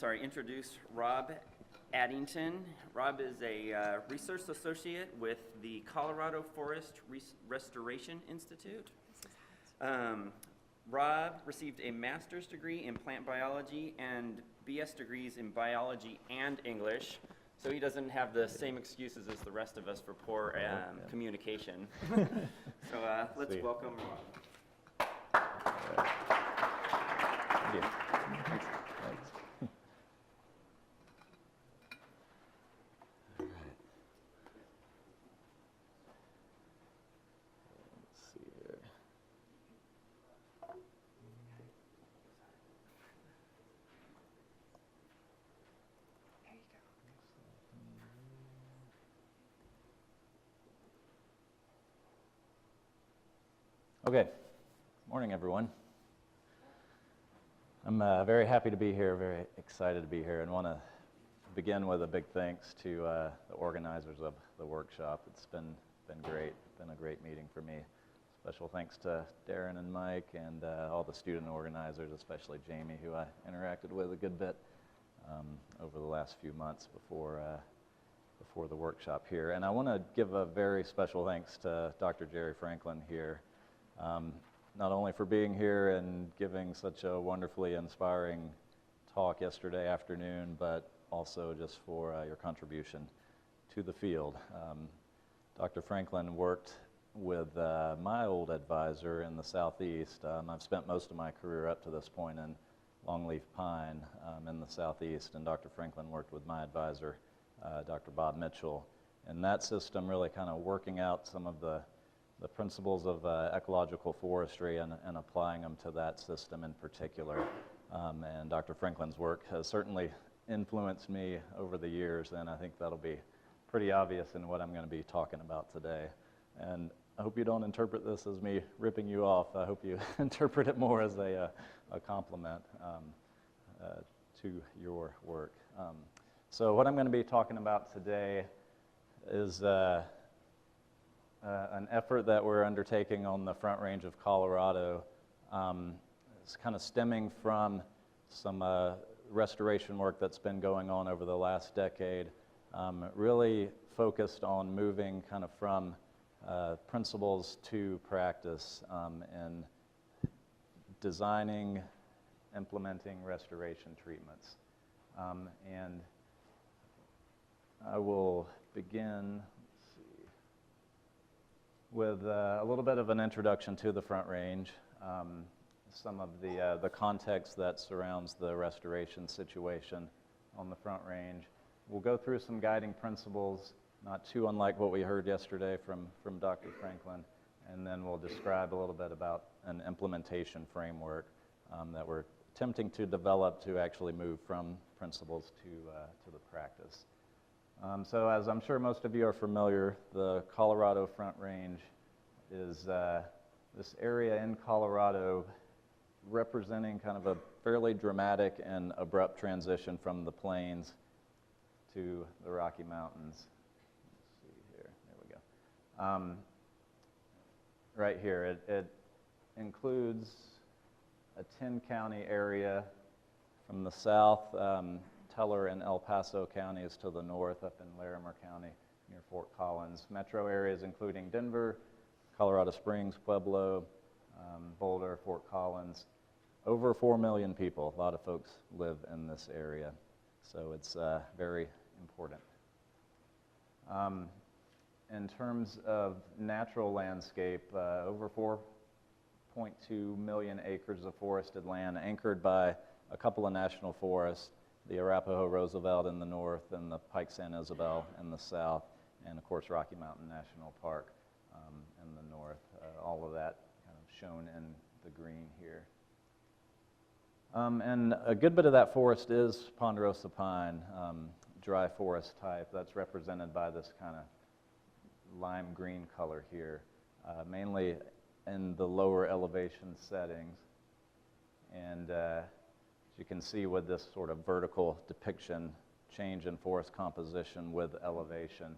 introduce Rob Addington. Rob is a research associate with the Colorado Forest Restoration Institute. Rob received a master's degree in plant biology and BS degrees in biology and English, so he doesn't have the same excuses as the rest of us for poor communication. So let's welcome Rob. Thank you. Thanks. All right. Let's see here. There you go. Okay. Morning, everyone. I'm very happy to be here, very excited to be here, and want to begin with a big thanks to the organizers of the workshop. It's been great, been a great meeting for me. Special thanks to Darren and Mike and all the student organizers, especially Jamie, who I interacted with a good bit over the last few months before the workshop here. And I want to give a very special thanks to Dr. Jerry Franklin here. Not only for being here and giving such a wonderfully inspiring talk yesterday afternoon, but also just for your contribution to the field. Dr. Franklin worked with my old advisor in the Southeast. I've spent most of my career up to this point in longleaf pine in the Southeast, and Dr. Franklin worked with my advisor, Dr. Bob Mitchell, and that system really kind of working out some of the principles of ecological forestry and applying them to that system in particular. And Dr. Franklin's work has certainly influenced me over the years, and I think that'll be pretty obvious in what I'm going to be talking about today. And I hope you don't interpret this as me ripping you off. I hope you interpret it more as a compliment to your work. So what I'm going to be talking about today is an effort that we're undertaking on the Front Range of Colorado. It's kind of stemming from some restoration work that's been going on over the last decade, really focused on moving kind of from principles to practice in designing, implementing restoration treatments. And I will begin with a little bit of an introduction to the Front Range, some of the context that surrounds the restoration situation on the Front Range. We'll go through some guiding principles, not too unlike what we heard yesterday from Dr. Franklin, and then we'll describe a little bit about an implementation framework that we're attempting to develop to actually move from principles to the practice. So as I'm sure most of you are familiar, the Colorado Front Range is this area in Colorado representing kind of a fairly dramatic and abrupt transition from the plains to the Rocky Mountains. Let's see here, there we go. Right here, it includes a 10-county area from the south. Teller and El Paso counties to the north, up in Larimer County near Fort Collins. Metro areas including Denver, Colorado Springs, Pueblo, Boulder, Fort Collins. Over 4 million people, a lot of folks live in this area, so it's very important. In terms of natural landscape, over 4.2 million acres of forested land anchored by a couple of national forests, the Arapahoe Roosevelt in the north and the Pike San Isabel in the south, and of course Rocky Mountain National Park in the north. All of that kind of shown in the green here. And a good bit of that forest is ponderosa pine, dry forest type. That's represented by this kind of lime green color here, mainly in the lower elevation settings. And as you can see with this sort of vertical depiction, change in forest composition with elevation.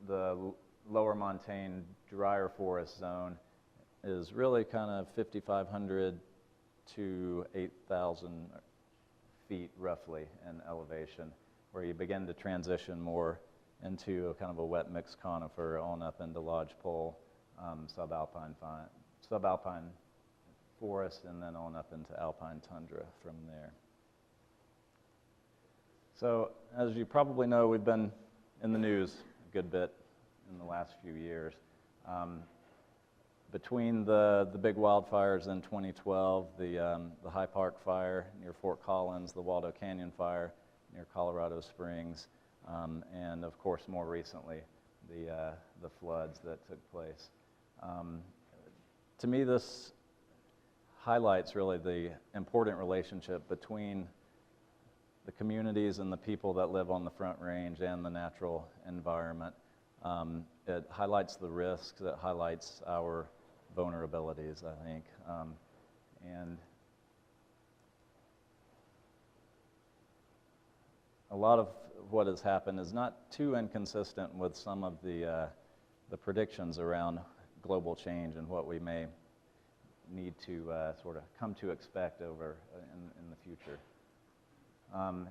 The lower montane drier forest zone is really kind of 5,500 to 8,000 feet roughly in elevation, where you begin to transition more into a kind of a wet mixed conifer on up into lodgepole, subalpine forest, and then on up into alpine tundra from there. So, as you probably know, we've been in the news a good bit in the last few years. Between the big wildfires in 2012, the High Park fire near Fort Collins, the Waldo Canyon fire near Colorado Springs, and of course more recently the floods that took place. To me, this highlights really the important relationship between the communities and the people that live on the Front Range and the natural environment. It highlights the risks, it highlights our vulnerabilities, I think. And a lot of what has happened is not too inconsistent with some of the predictions around global change and what we may need to sort of come to expect over in the future.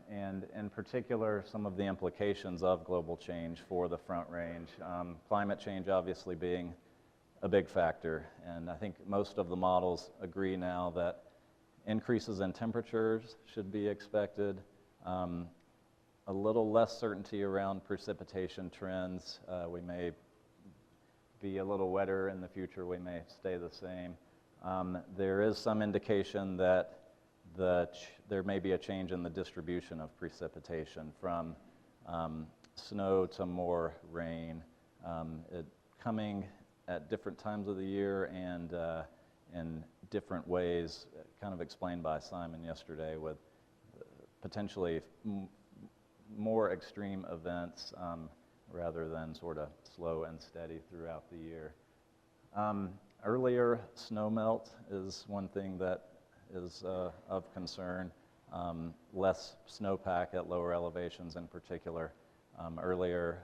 And in particular, some of the implications of global change for the Front Range. Climate change obviously being a big factor, and I think most of the models agree now that increases in temperatures should be expected. A little less certainty around precipitation trends. We may be a little wetter in the future, we may stay the same. There is some indication that there may be a change in the distribution of precipitation from snow to more rain, it coming at different times of the year and in different ways, kind of explained by Simon yesterday, with potentially more extreme events rather than sort of slow and steady throughout the year. Earlier snowmelt is one thing that is of concern. Less snowpack at lower elevations in particular. Earlier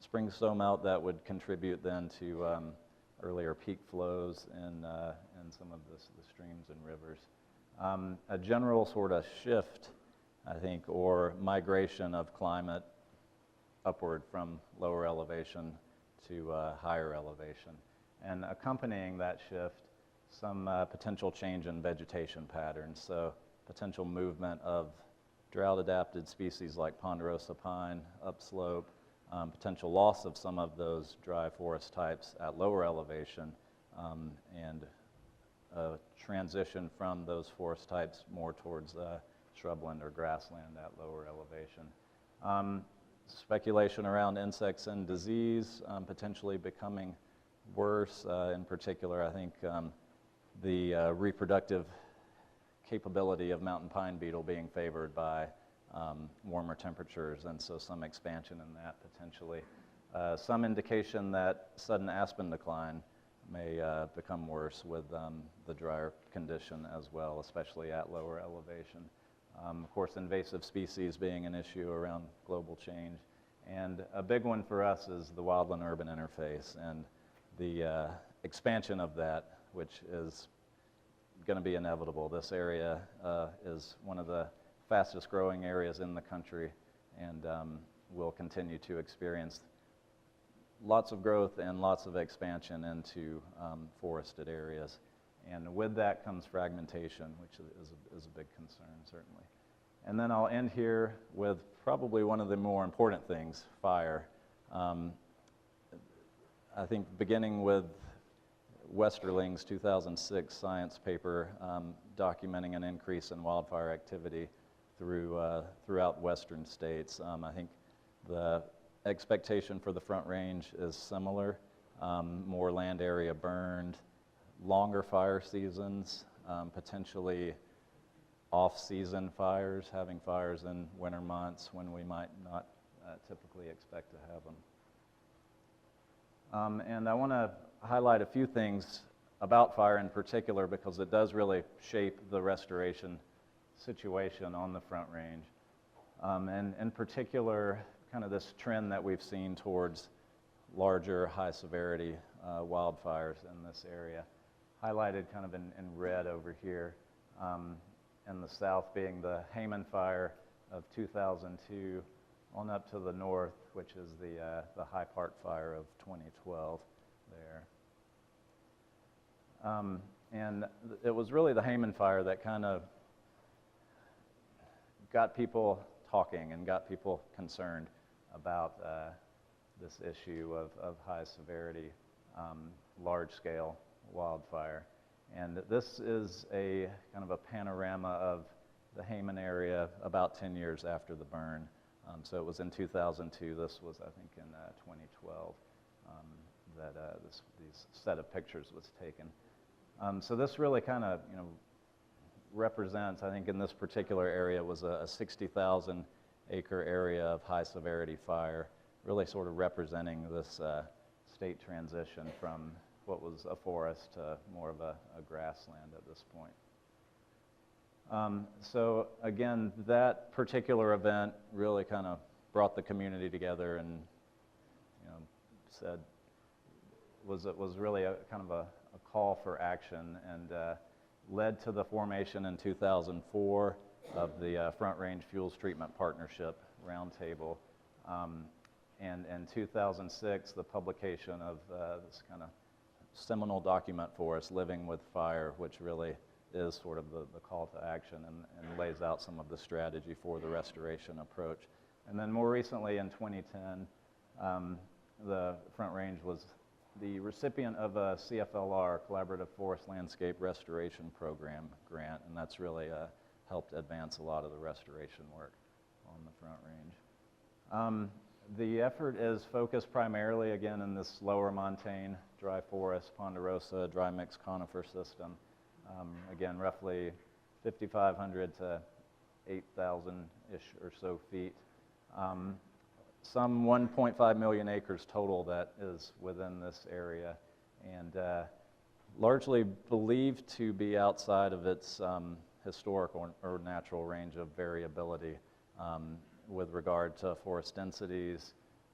spring snowmelt that would contribute then to earlier peak flows in some of the streams and rivers. A general sort of shift, I think, or migration of climate upward from lower elevation to higher elevation. And accompanying that shift, some potential change in vegetation patterns. So potential movement of drought-adapted species like ponderosa pine upslope, potential loss of some of those dry forest types at lower elevation, and a transition from those forest types more towards shrubland or grassland at lower elevation. Speculation around insects and disease potentially becoming worse. In particular, I think the reproductive capability of mountain pine beetle being favored by warmer temperatures, and so some expansion in that potentially. Some indication that sudden aspen decline may become worse with the drier condition as well, especially at lower elevation. Of course, invasive species being an issue around global change. And a big one for us is the wildland-urban interface and the expansion of that, which is going to be inevitable. This area is one of the fastest growing areas in the country, and will continue to experience lots of growth and lots of expansion into forested areas. And with that comes fragmentation, which is a big concern, certainly. And then I'll end here with probably one of the more important things, fire. I think beginning with Westerling's 2006 science paper documenting an increase in wildfire activity throughout western states. I think the expectation for the Front Range is similar. More land area burned, longer fire seasons, potentially off-season fires, having fires in winter months when we might not typically expect to have them. And I want to highlight a few things about fire in particular, because it does really shape the restoration situation on the Front Range. And in particular, kind of this trend that we've seen towards larger, high-severity wildfires in this area, highlighted kind of in red over here. and the south being the Hayman fire of 2002, on up to the north, which is the High Park fire of 2012 there. And it was really the Hayman fire that kind of got people talking and got people concerned about this issue of high severity, large-scale wildfire. And this is a kind of a panorama of the Hayman area about 10 years after the burn. So it was in 2002. This was, I think, in 2012 that these set of pictures was taken. So this really kind of, represents, I think in this particular area, was a 60,000 acre area of high severity fire, really sort of representing this state transition from what was a forest to more of a grassland at this point. So again, that particular event really kind of brought the community together and, said, was really a kind of a call for action, and led to the formation in 2004 of the Front Range Fuels Treatment Partnership Roundtable. And in 2006, the publication of this kind of seminal document for us, Living with Fire, which really is sort of the call to action and lays out some of the strategy for the restoration approach. And then more recently in 2010, the Front Range was the recipient of a CFLR, Collaborative Forest Landscape Restoration Program grant, and that's really helped advance a lot of the restoration work on the Front Range. The effort is focused primarily, again, in this lower montane dry forest, ponderosa, dry mixed conifer system. Again, roughly 5,500 to 8,000-ish or so feet. Some 1.5 million acres total that is within this area, and largely believed to be outside of its historic or natural range of variability with regard to forest densities,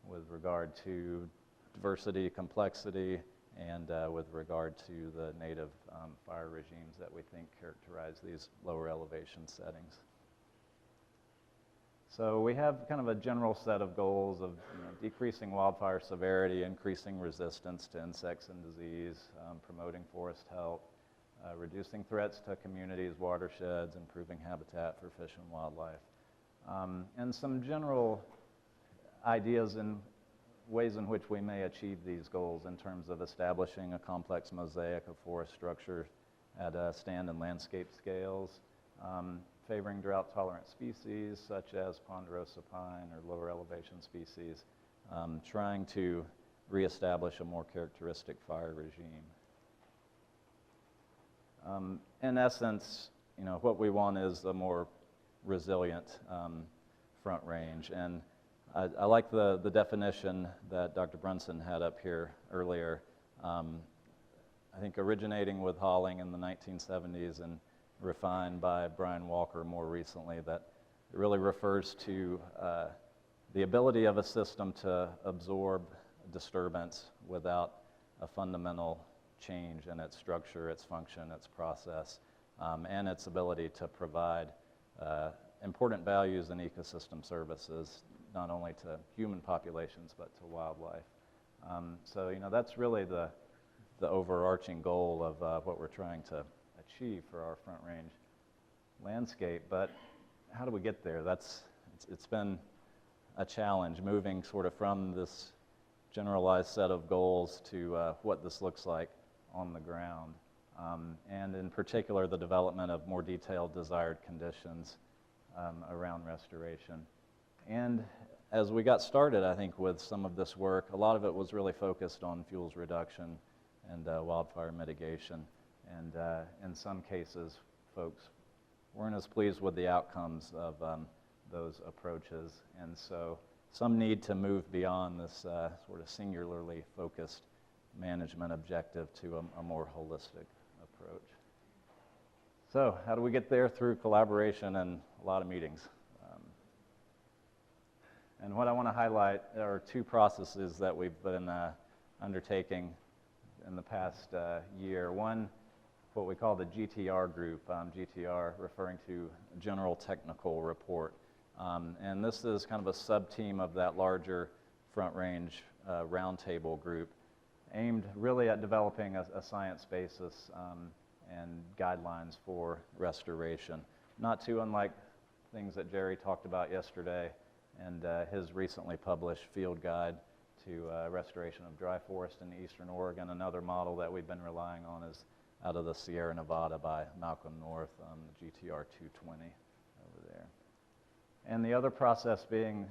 with regard to diversity, complexity, and with regard to the native fire regimes that we think characterize these lower elevation settings. So we have kind of a general set of goals of decreasing wildfire severity, increasing resistance to insects and disease, promoting forest health, reducing threats to communities, watersheds, improving habitat for fish and wildlife. And some general ideas and ways in which we may achieve these goals in terms of establishing a complex mosaic of forest structure at stand and landscape scales, favoring drought-tolerant species such as ponderosa pine or lower elevation species, trying to reestablish a more characteristic fire regime. In essence, what we want is a more resilient Front Range, and I like the definition that Dr. Brunson had up here earlier. I think originating with Halling in the 1970s and refined by Brian Walker more recently, that it really refers to the ability of a system to absorb disturbance without a fundamental change in its structure, its function, its process, and its ability to provide important values in ecosystem services, not only to human populations but to wildlife. So that's really the overarching goal of what we're trying to achieve for our Front Range landscape. But how do we get there? It's been a challenge moving sort of from this generalized set of goals to what this looks like on the ground, and in particular the development of more detailed desired conditions around restoration. And as we got started, I think, with some of this work, a lot of it was really focused on fuels reduction and wildfire mitigation. And in some cases, folks weren't as pleased with the outcomes of those approaches. And so some need to move beyond this sort of singularly focused management objective to a more holistic approach. So how do we get there? Through collaboration and a lot of meetings. And what I want to highlight are two processes that we've been undertaking in the past year. One what we call the GTR group, GTR referring to General Technical Report. And this is kind of a sub-team of that larger Front Range roundtable group, aimed really at developing a science basis and guidelines for restoration. Not too unlike things that Jerry talked about yesterday and his recently published field guide to restoration of dry forest in eastern Oregon. Another model that we've been relying on is out of the Sierra Nevada by Malcolm North, the GTR 220 over there. And the other process being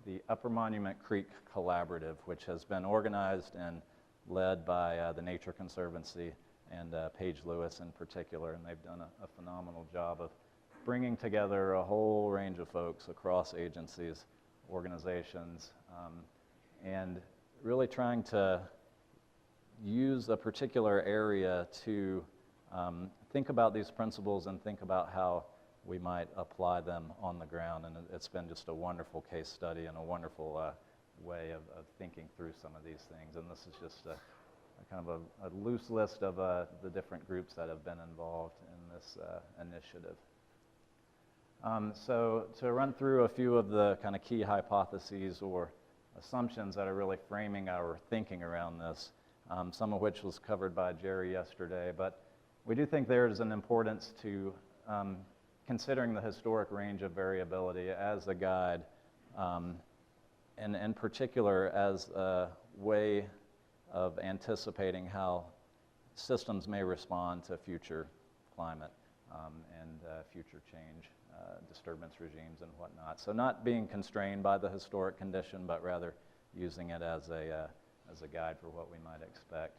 the Upper Monument Creek Collaborative, which has been organized and led by the Nature Conservancy and Paige Lewis in particular, and they've done a phenomenal job of bringing together a whole range of folks across agencies, organizations, and really trying to use a particular area to think about these principles and think about how we might apply them on the ground. And it's been just a wonderful case study and a wonderful way of thinking through some of these things. And this is just a kind of a loose list of the different groups that have been involved in this initiative. So to run through a few of the kind of key hypotheses or assumptions that are really framing our thinking around this, some of which was covered by Jerry yesterday, but we do think there is an importance to considering the historic range of variability as a guide, and in particular as a way of anticipating how systems may respond to future climate and future change, disturbance regimes and whatnot. So not being constrained by the historic condition, but rather using it as a guide for what we might expect.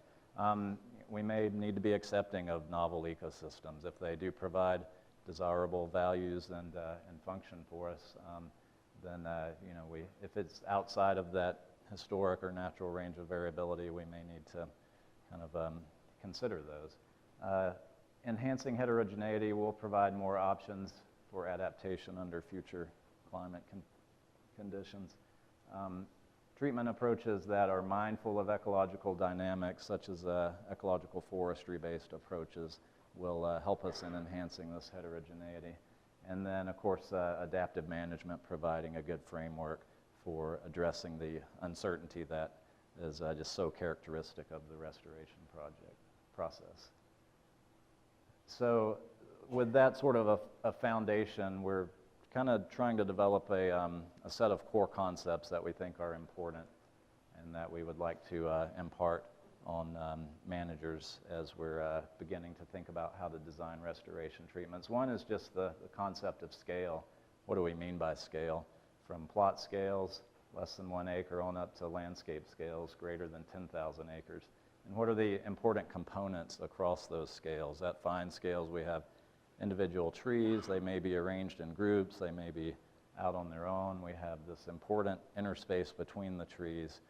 We may need to be accepting of novel ecosystems. If they do provide desirable values and function for us, then if it's outside of that historic or natural range of variability, we may need to kind of consider those. Enhancing heterogeneity will provide more options for adaptation under future climate conditions. Treatment approaches that are mindful of ecological dynamics, such as ecological forestry-based approaches, will help us in enhancing this heterogeneity. And then, of course, adaptive management providing a good framework for addressing the uncertainty that is just so characteristic of the restoration process. So with that sort of a foundation, we're kind of trying to develop a set of core concepts that we think are important and that we would like to impart on managers as we're beginning to think about how to design restoration treatments. One is just the concept of scale. What do we mean by scale? From plot scales, less than 1 acre, on up to landscape scales greater than 10,000 acres. And what are the important components across those scales? At fine scales, we have individual trees. They may be arranged in groups. They may be out on their own. We have this important interspace between the trees.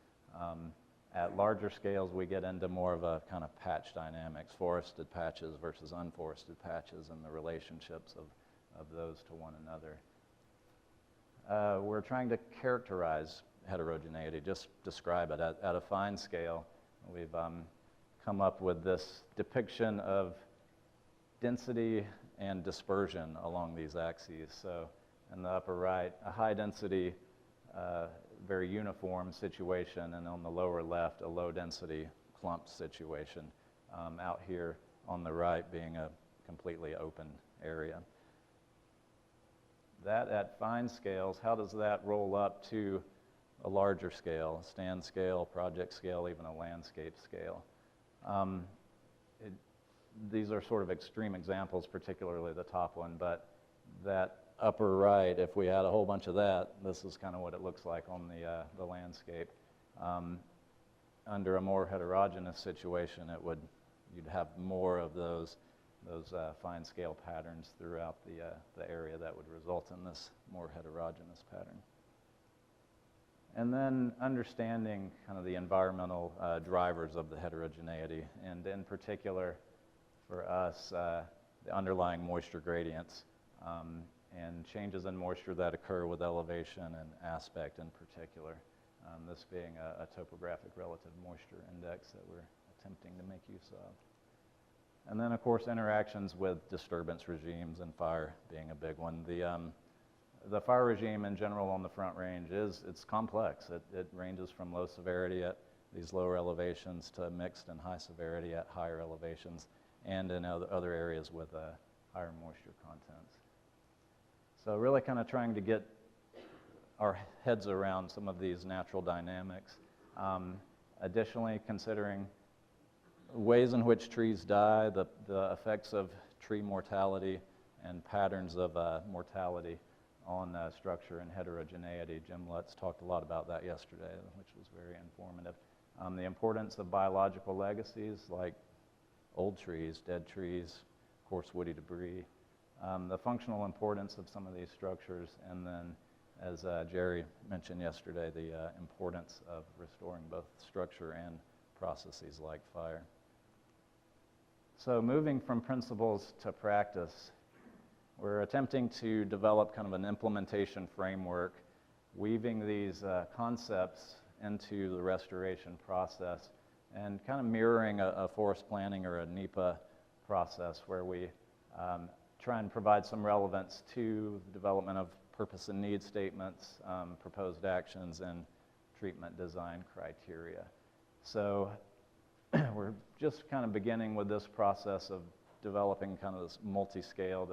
At larger scales, we get into more of a kind of patch dynamics, forested patches versus unforested patches, and the relationships of those to one another. We're trying to characterize heterogeneity, just describe it. At a fine scale, we've come up with this depiction of density and dispersion along these axes. So in the upper right, a high density, very uniform situation, and on the lower left, a low density clump situation. Out here on the right being a completely open area. That at fine scales, how does that roll up to a larger scale, stand scale, project scale, even a landscape scale? These are sort of extreme examples, particularly the top one, but that upper right, if we had a whole bunch of that, this is kind of what it looks like on the landscape. Under a more heterogeneous situation, you'd have more of those fine scale patterns throughout the area that would result in this more heterogeneous pattern. And then understanding kind of the environmental drivers of the heterogeneity, and in particular for us, the underlying moisture gradients and changes in moisture that occur with elevation and aspect in particular. This being a topographic relative moisture index that we're attempting to make use of. And then, of course, interactions with disturbance regimes and fire being a big one. The fire regime in general on the Front Range it's complex. It ranges from low severity at these lower elevations to mixed and high severity at higher elevations and in other areas with higher moisture contents. So really kind of trying to get our heads around some of these natural dynamics. Additionally, considering ways in which trees die, the effects of tree mortality and patterns of mortality on structure and heterogeneity. Jim Lutz talked a lot about that yesterday, which was very informative. The importance of biological legacies like old trees, dead trees, coarse woody debris, the functional importance of some of these structures, and then, as Jerry mentioned yesterday, the importance of restoring both structure and processes like fire. So moving from principles to practice, we're attempting to develop kind of an implementation framework, weaving these concepts into the restoration process and kind of mirroring a forest planning or a NEPA process where we try and provide some relevance to the development of purpose and need statements, proposed actions, and treatment design criteria. So we're just kind of beginning with this process of developing kind of this multi-scaled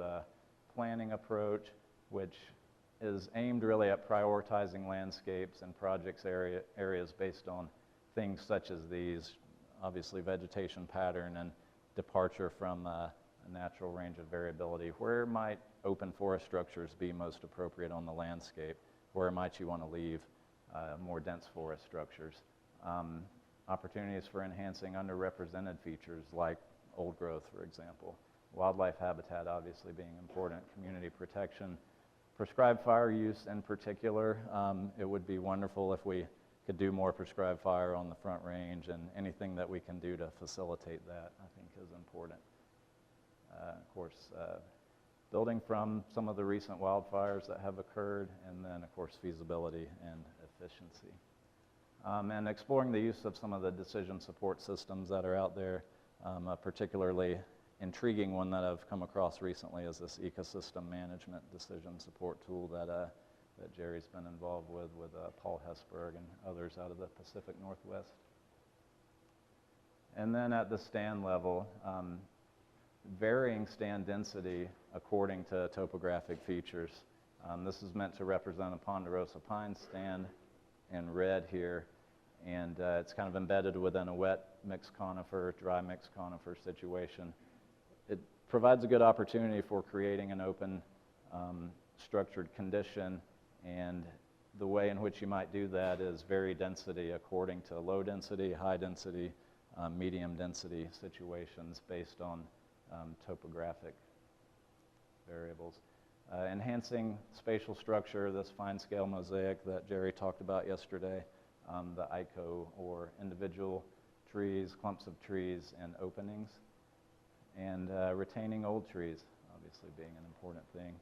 planning approach, which is aimed really at prioritizing landscapes and projects areas based on things such as these, obviously vegetation pattern and departure from a natural range of variability. Where might open forest structures be most appropriate on the landscape? Where might you want to leave more dense forest structures? Opportunities for enhancing underrepresented features like old growth, for example. Wildlife habitat obviously being important, community protection. Prescribed fire use in particular, it would be wonderful if we could do more prescribed fire on the Front Range, and anything that we can do to facilitate that I think is important. Of course, building from some of the recent wildfires that have occurred, and then of course feasibility and efficiency. And exploring the use of some of the decision support systems that are out there. A particularly intriguing one that I've come across recently is this ecosystem management decision support tool that Jerry's been involved with Paul Hesberg and others out of the Pacific Northwest. And then at the stand level, varying stand density according to topographic features. This is meant to represent a ponderosa pine stand in red here, and it's kind of embedded within a wet mixed conifer, dry mixed conifer situation. It provides a good opportunity for creating an open structured condition, and the way in which you might do that is vary density according to low density, high density, medium density situations based on topographic variables. Enhancing spatial structure, this fine scale mosaic that Jerry talked about yesterday, the ICO, or individual trees, clumps of trees, and openings. And retaining old trees, obviously being an important thing.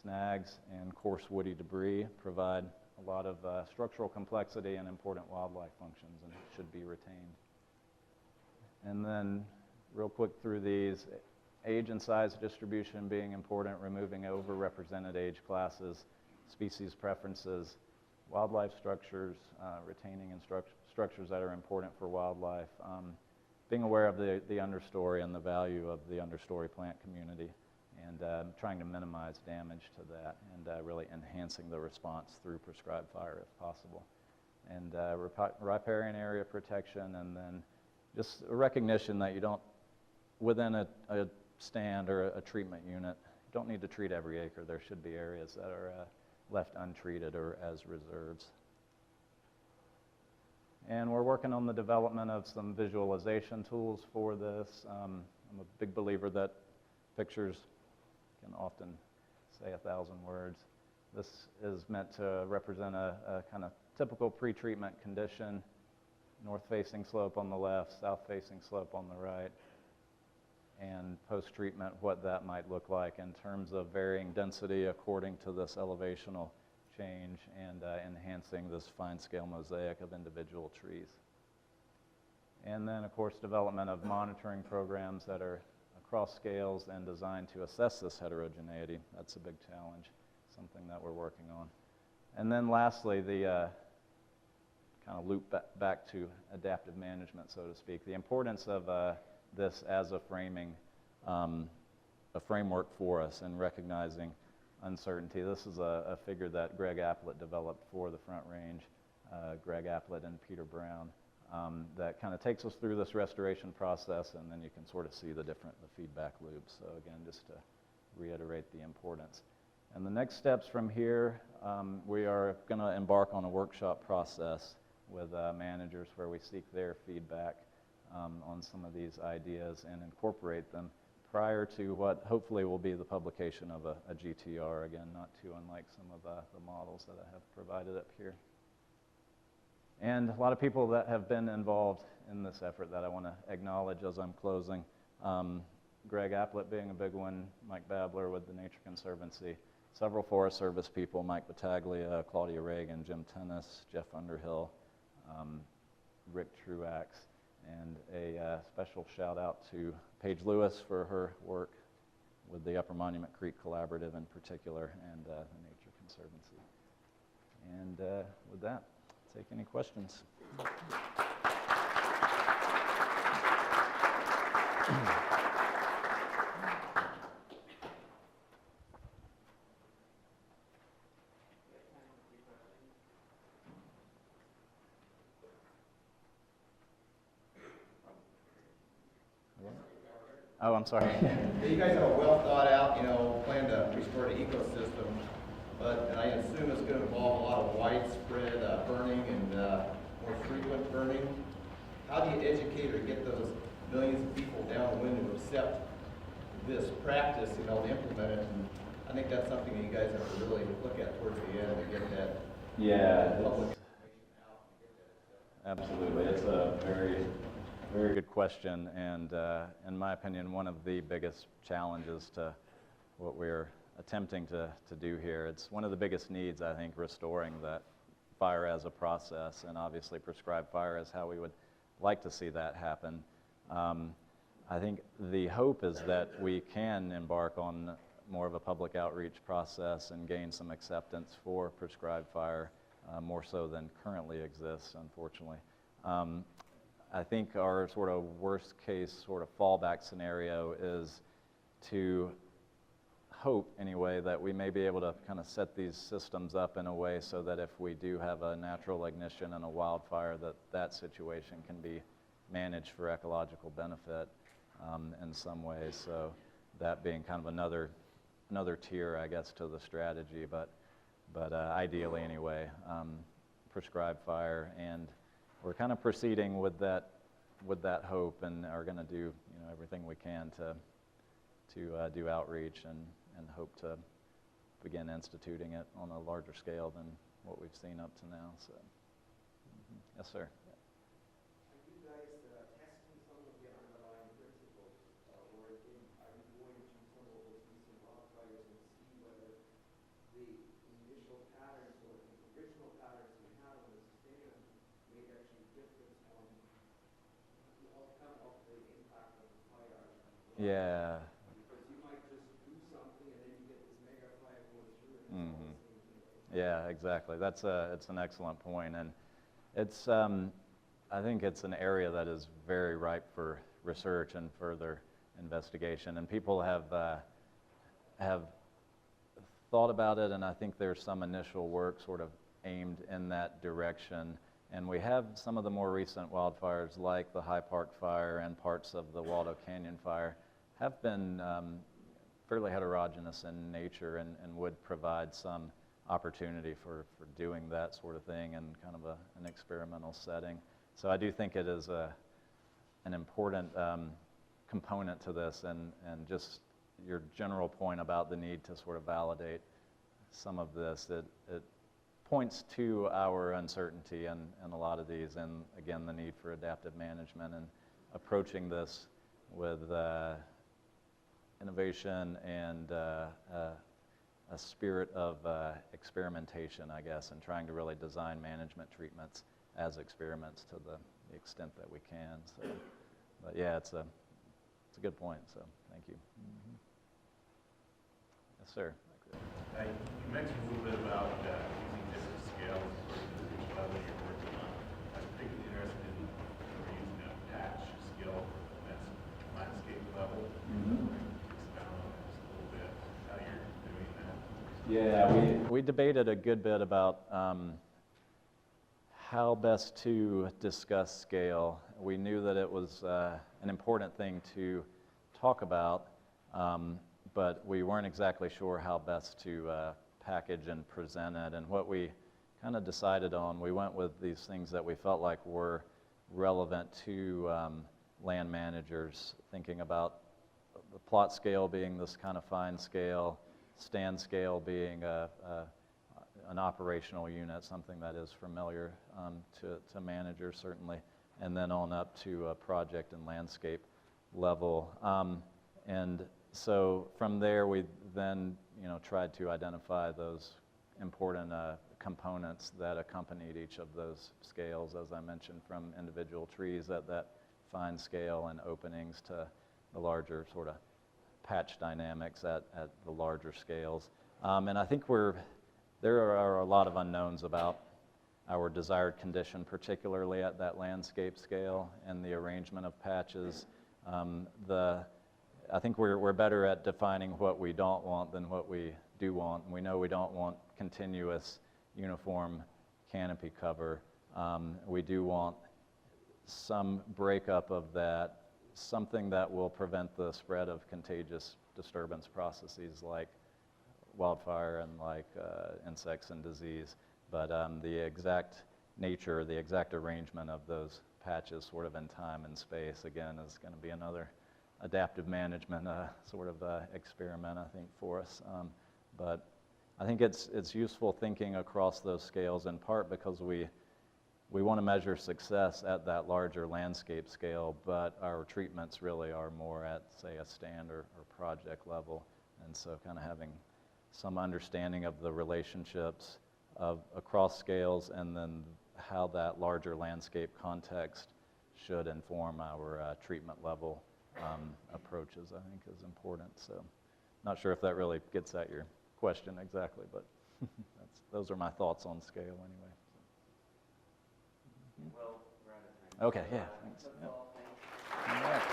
Snags and coarse woody debris provide a lot of structural complexity and important wildlife functions, and should be retained. And then real quick through these, age and size distribution being important, removing overrepresented age classes, species preferences, wildlife structures, retaining and structures that are important for wildlife, being aware of the understory and the value of the understory plant community, and trying to minimize damage to that, and really enhancing the response through prescribed fire if possible. And riparian area protection, and then just a recognition that you don't, within a stand or a treatment unit, you don't need to treat every acre. There should be areas that are left untreated or as reserves. And we're working on the development of some visualization tools for this. I'm a big believer that pictures can often say 1,000 words. This is meant to represent a kind of typical pre-treatment condition: north-facing slope on the left, south-facing slope on the right, and post-treatment what that might look like in terms of varying density according to this elevational change, and enhancing this fine-scale mosaic of individual trees. And then, of course, development of monitoring programs that are across scales and designed to assess this heterogeneity. That's a big challenge, something that we're working on. And then lastly, the kind of loop back to adaptive management, so to speak. The importance of this as a framework for us in recognizing uncertainty. This is a figure that Greg Applett developed for the Front Range, Greg Applett and Peter Brown, that kind of takes us through this restoration process, and then you can sort of see the feedback loops. So again, just to reiterate the importance. And the next steps from here, we are going to embark on a workshop process with managers where we seek their feedback on some of these ideas and incorporate them prior to what hopefully will be the publication of a GTR, again, not too unlike some of the models that I have provided up here. And a lot of people that have been involved in this effort that I want to acknowledge as I'm closing. Greg Applett being a big one, Mike Babler with the Nature Conservancy, several Forest Service people, Mike Battaglia, Claudia Reagan, Jim Tennis, Jeff Underhill, Rick Truax, and a special shout out to Paige Lewis for her work with the Upper Monument Creek Collaborative in particular, and the Nature Conservancy. And with that, take any questions. Oh, I'm sorry. You guys have a well thought out, plan to restore the ecosystem, and I assume it's going to involve a lot of widespread burning and more frequent burning. How do you educate or get those millions of people downwind to accept this practice, to implement it? And I think that's something that you guys have to really look at towards the end to get that public information out and get that accepted. Absolutely. It's a very, very good question, and in my opinion, one of the biggest challenges to what we're attempting to do here. It's one of the biggest needs, I think, restoring that fire as a process, and obviously prescribed fire is how we would like to see that happen. I think the hope is that we can embark on more of a public outreach process and gain some acceptance for prescribed fire, more so than currently exists, unfortunately. I think our sort of worst case sort of fallback scenario is to hope, anyway, that we may be able to kind of set these systems up in a way so that if we do have a natural ignition and a wildfire, that situation can be managed for ecological benefit in some ways. So that being kind of another tier, I guess, to the strategy, but ideally anyway, prescribed fire, and we're kind of proceeding with that hope, and are going to do everything we can to do outreach and hope to begin instituting it on a larger scale than what we've seen up to now. So, yes, sir. Are you guys testing some of the underlying principles, or are you going to some of those recent wildfires and see whether the initial patterns or the original patterns we have on the sustainment made actually difference on the outcome of the impact of the fire? Yeah. Because you might just do something and then you get this mega fire going through it. And Mm-hmm. it's all the same thing. Yeah, exactly. It's an excellent point, and it's I think it's an area that is very ripe for research and further investigation, and people have thought about it, and I think there's some initial work sort of aimed in that direction. And we have some of the more recent wildfires, like the High Park fire and parts of the Waldo Canyon fire, have been fairly heterogeneous in nature, and would provide some opportunity for doing that sort of thing in kind of an experimental setting. So I do think it is an important component to this, and just your general point about the need to sort of validate some of this, it points to our uncertainty in a lot of these, and again, the need for adaptive management and approaching this with innovation and a spirit of experimentation, I guess, and trying to really design management treatments as experiments to the extent that we can. So, but yeah, it's a it's a good point, so thank you. Yes, sir. You mentioned a little bit about using different scales for each level you're working on. I'm particularly interested in using a patch scale for the landscape level. Expound on that just a little bit, how you're doing that. Yeah, we debated a good bit about how best to discuss scale. We knew that it was an important thing to talk about, but we weren't exactly sure how best to package and present it. And what we kind of decided on, we went with these things that we felt like were relevant to land managers, thinking about the plot scale being this kind of fine scale, stand scale being an operational unit, something that is familiar to managers certainly, and then on up to a project and landscape level. And so from there, we then tried to identify those important components that accompanied each of those scales, as I mentioned, from individual trees at that fine scale and openings to the larger sort of patch dynamics at the larger scales. And I think there are a lot of unknowns about our desired condition, particularly at that landscape scale and the arrangement of patches. I think we're better at defining what we don't want than what we do want. We know we don't want continuous, uniform canopy cover. We do want some breakup of that, something that will prevent the spread of contagious disturbance processes like wildfire and like insects and disease. But the exact nature, the exact arrangement of those patches sort of in time and space, again, is going to be another adaptive management sort of experiment, I think, for us. But I think it's useful thinking across those scales, in part because we want to measure success at that larger landscape scale, but our treatments really are more at, say, a stand or project level. And so kind of having some understanding of the relationships across scales, and then how that larger landscape context should inform our treatment level approaches, I think, is important. So not sure if that really gets at your question exactly, but those are my thoughts on scale anyway. Well, we're out of time. Okay, yeah, thanks. That's Yep. all. Thanks. All right.